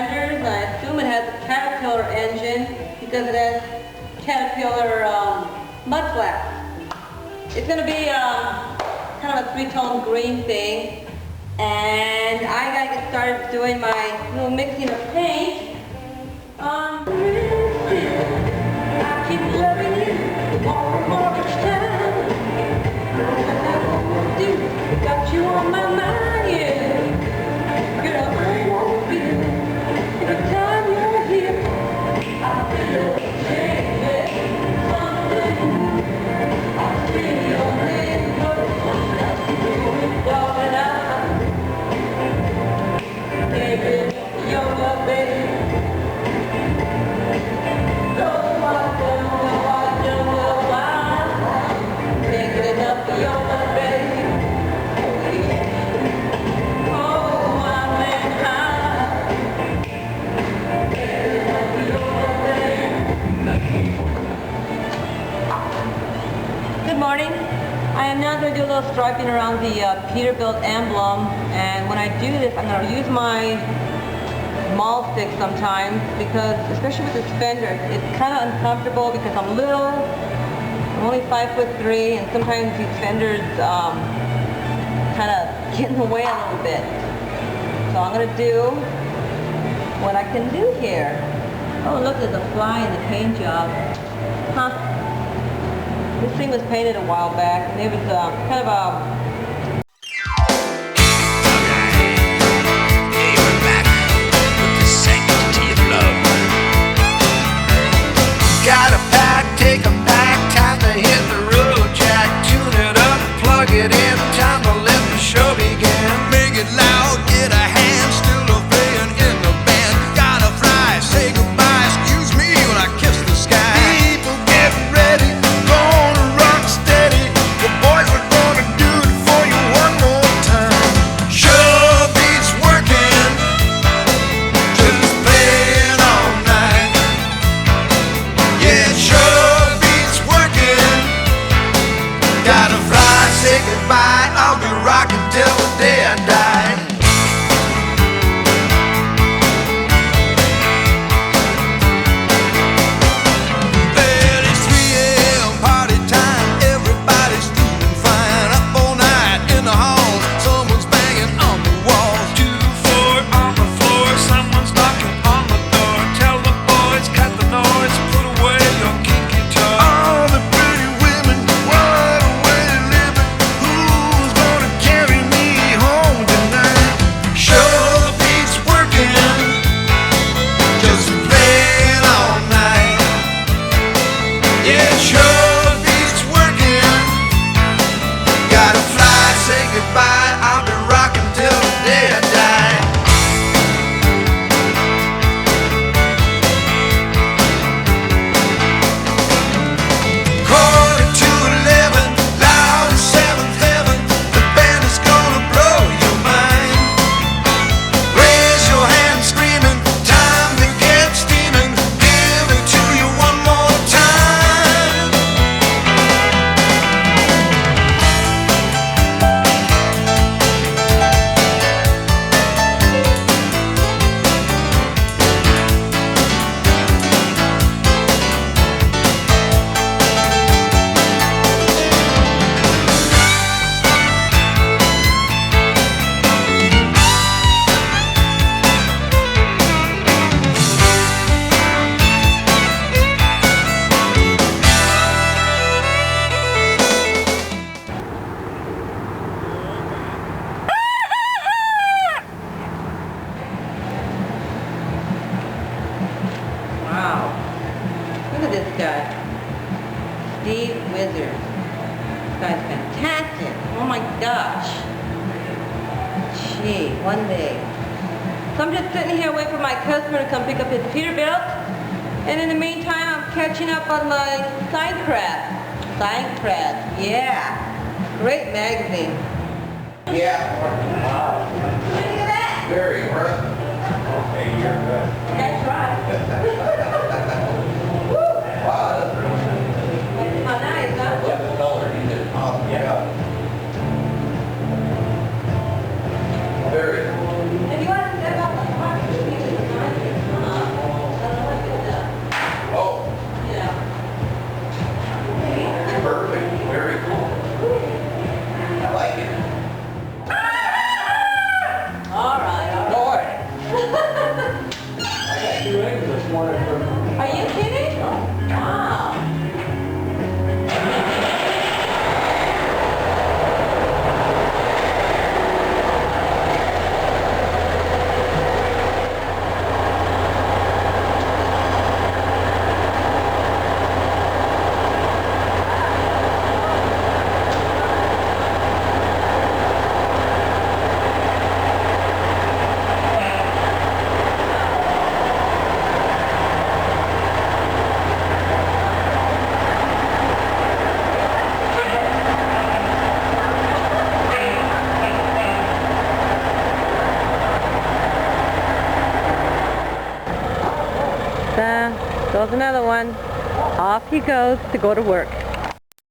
fenders. I assume it has a Caterpillar engine because it has Caterpillar mud flaps. It's going to be kind of a three-tone green thing. And I got to get started doing my little mixing of paint. I keep loving you more each time. Got you on my mind, yeah. Girl, I want you. Every time you're here, I feel changes. I see your name, darling, baby, you're my baby. No, I don't know why. Can't get enough of your my baby. Good morning. I am now going to do a little striping around the Peterbilt emblem, and when I do this I'm going to use my maul stick sometimes because, especially with this fender, it's kind of uncomfortable because I'm little, I'm only 5'3", and sometimes these fenders kind of get in the way a little bit. So I'm going to do what I can do here. Oh, look, there's a fly in the paint job. Huh. This thing was painted a while back, and it was kind of a... Hey, we're back with the sanctity of love. Got a pack, take 'em back, time to hit the road, Jack. Tune it up, plug it in, time to let the show begin. Make it loud, get a hand, still a playing in the band. Gotta fly, say goodbye, excuse me when I kiss the sky. People get ready. Wizard. This guy's fantastic. Oh my gosh. Gee, one day. So I'm just sitting here waiting for my customer to come pick up his Peterbilt. And in the meantime, I'm catching up on my side craft. Side craft, yeah. Great magazine. Yeah. Wow. Look at that. Very impressive. Okay, you're good. That's right. Woo. Wow, that's really nice. How nice, huh? Love the color. You did an awesome job. Very cool. If you want to step up on the market, you can. Are you kidding? Wow. Goes another one. Off he goes to go to work.